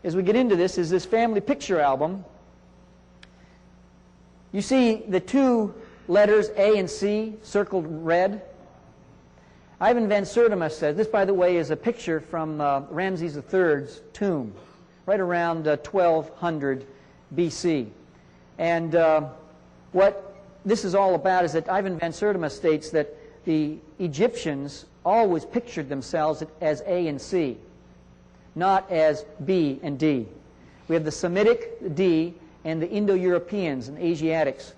as we get into this, is this family picture album. You see the two letters A and C circled red. Ivan van Sertima says, this, by the way, is a picture from Ramses III's tomb, right around 1200 BC. And what this is all about is that Ivan van Sertima states that the Egyptians always pictured themselves as A and C, not as B and D. We have the Semitic D and the Indo-Europeans and Asiatics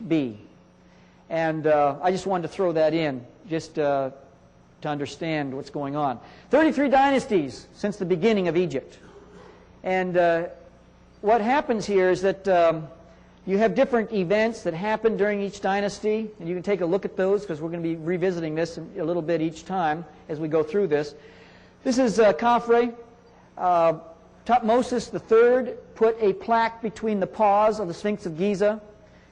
B. And I just wanted to throw that in just to understand what's going on. 33 dynasties since the beginning of Egypt. And what happens here is that you have different events that happen during each dynasty, and you can take a look at those because we're going to be revisiting this a little bit each time as we go through this. This is Khafre. Thutmose III put a plaque between the paws of the Sphinx of Giza,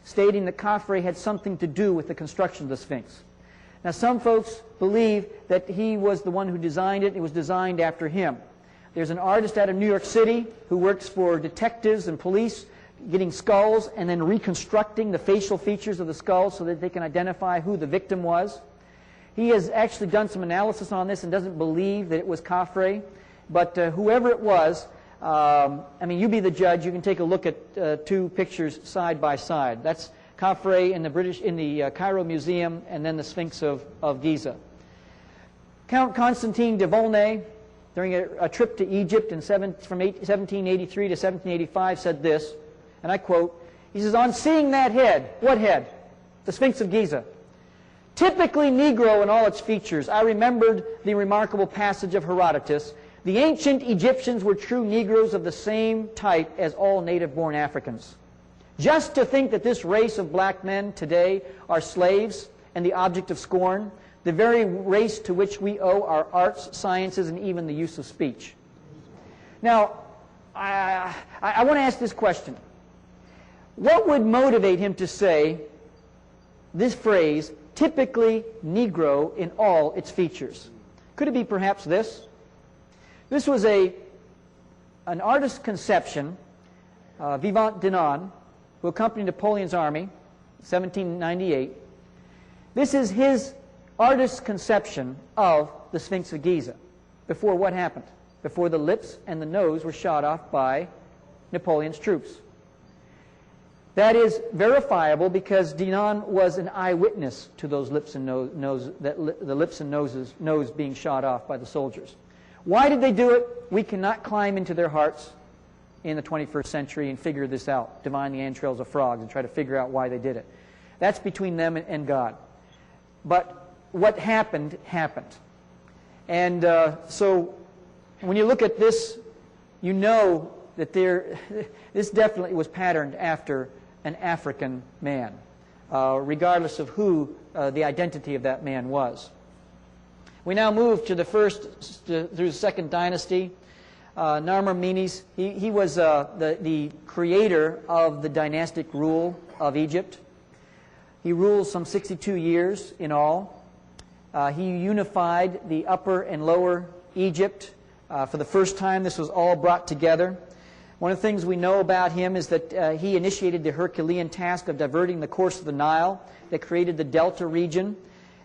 stating that Khafre had something to do with the construction of the Sphinx. Now, some folks believe that he was the one who designed it. It was designed after him. There's an artist out of New York City who works for detectives and police, getting skulls and then reconstructing the facial features of the skulls so that they can identify who the victim was. He has actually done some analysis on this and doesn't believe that it was Khafre. But whoever it was, I mean, you be the judge. You can take a look at two pictures side by side. That's Khafre in the Cairo Museum, and then the Sphinx of Giza. Count Constantine de Volney, during a trip to Egypt from 1783 to 1785, said this, and I quote, he says, "On seeing that head," what head? The Sphinx of Giza. "Typically Negro in all its features, I remembered the remarkable passage of Herodotus, 'The ancient Egyptians were true Negroes of the same type as all native-born Africans.' Just to think that this race of black men today are slaves and the object of scorn, the very race to which we owe our arts, sciences, and even the use of speech." Now, I want to ask this question. What would motivate him to say this phrase, typically Negro in all its features? Could it be perhaps this? This was an artist's conception, Vivant Denon, who accompanied Napoleon's army, 1798. This is his artist's conception of the Sphinx of Giza. Before what happened? Before the lips and the nose were shot off by Napoleon's troops. That is verifiable because Denon was an eyewitness to those lips and the lips and nose being shot off by the soldiers. Why did they do it? We cannot climb into their hearts in the 21st century and figure this out, divine the entrails of frogs, and try to figure out why they did it. That's between them and God. But what happened, happened. And so when you look at this, you know that this definitely was patterned after an African man, regardless of who the identity of that man was. We now move to the first through the second dynasty. Narmer-Menes, he was the creator of the dynastic rule of Egypt. He ruled some 62 years in all. He unified the upper and lower Egypt. For the first time, this was all brought together. One of the things we know about him is that he initiated the Herculean task of diverting the course of the Nile that created the Delta region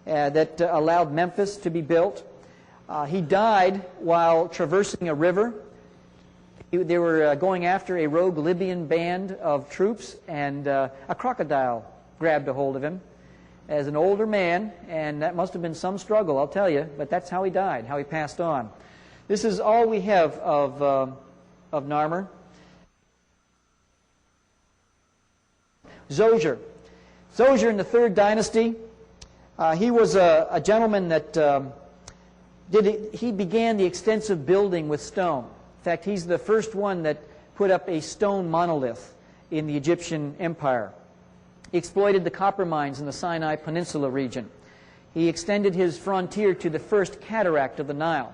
that allowed Memphis to be built. He died while traversing a river. They were going after a rogue Libyan band of troops, and a crocodile grabbed a hold of him as an older man, and that must have been some struggle, I'll tell you, but that's how he died, how he passed on. This is all we have of Narmer. Zoser. Zoser in the third dynasty, he was a gentleman that he began the extensive building with stone. In fact, he's the first one that put up a stone monolith in the Egyptian Empire. He exploited the copper mines in the Sinai Peninsula region. He extended his frontier to the first cataract of the Nile.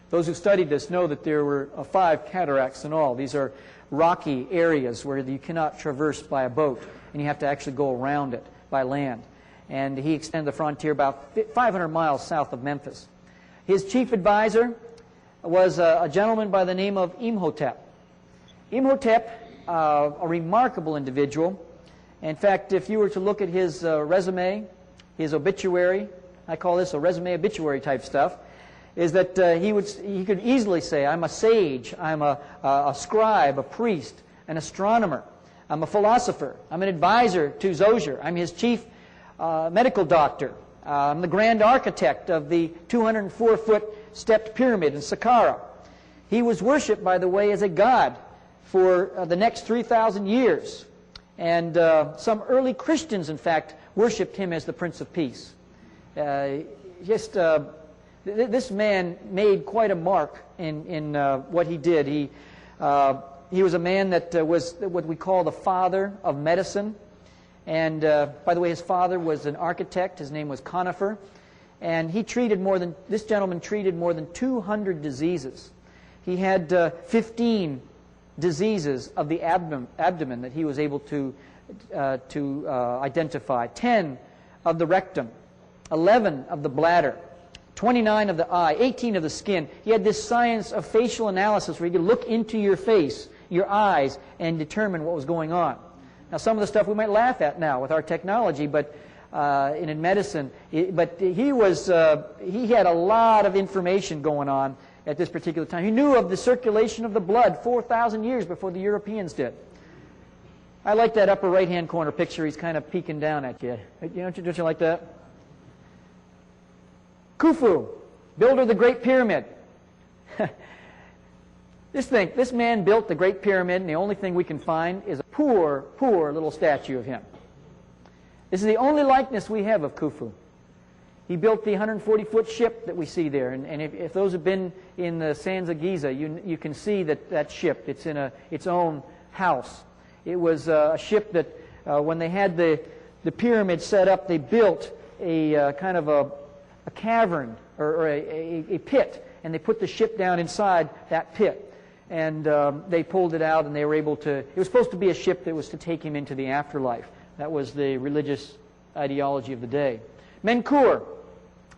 Those who studied this know that there were 5 cataracts in all. These are rocky areas where you cannot traverse by a boat, and you have to actually go around it by land. And he extended the frontier about 500 miles south of Memphis. His chief advisor was a gentleman by the name of Imhotep. Imhotep, a remarkable individual. In fact, if you were to look at his resume, his obituary, I call this a resume obituary type stuff, is that he could easily say, I'm a sage, I'm a scribe, a priest, an astronomer, I'm a philosopher, I'm an advisor to Zoser, I'm his chief medical doctor, I'm the grand architect of the 204-foot stepped pyramid in Saqqara. He was worshipped, by the way, as a god for the next 3,000 years. And some early Christians, in fact, worshipped him as the Prince of Peace. This man made quite a mark in what he did. He was a man that was what we call the father of medicine. And by the way, his father was an architect. His name was Conifer. And this gentleman treated more than 200 diseases. He had 15 diseases of the abdomen that he was able to identify. 10 of the rectum, 11 of the bladder, 29 of the eye, 18 of the skin. He had this science of facial analysis where he could look into your face, your eyes, and determine what was going on. Now, some of the stuff we might laugh at now with our technology, but in medicine, he had a lot of information going on at this particular time. He knew of the circulation of the blood 4,000 years before the Europeans did. I like that upper right-hand corner picture. He's kind of peeking down at you. Don't you like that? Khufu, builder of the Great Pyramid. This man built the Great Pyramid, and the only thing we can find is a poor, poor little statue of him. This is the only likeness we have of Khufu. He built the 140-foot ship that we see there, and if those have been in the sands of Giza, you can see that ship. It's in its own house. It was a ship that when they had the pyramid set up, they built a kind of a cavern or a pit, and they put the ship down inside that pit. And they pulled it out, and they were able to... It was supposed to be a ship that was to take him into the afterlife. That was the religious ideology of the day. Menkaure,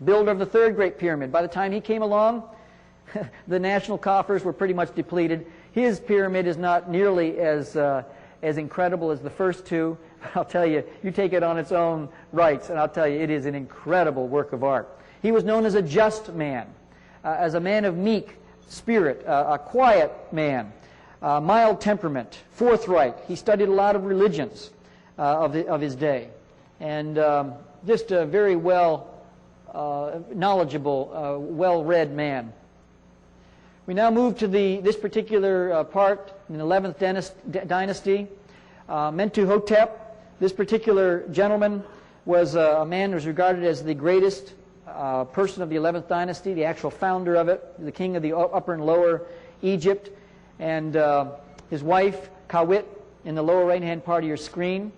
builder of the third Great Pyramid. By the time he came along, the national coffers were pretty much depleted. His pyramid is not nearly as incredible as the first two. I'll tell you, you take it on its own rights, and I'll tell you, it is an incredible work of art. He was known as a just man, as a man of meek spirit, a quiet man, mild temperament, forthright. He studied a lot of religions of his day, and just a very knowledgeable, well-read man. We now move to this particular part in the 11th dynasty, Mentuhotep. This particular gentleman was a man who was regarded as the greatest person of the 11th dynasty, the actual founder of it, the king of the upper and lower Egypt, and his wife, Kawit, in the lower right-hand part of your screen.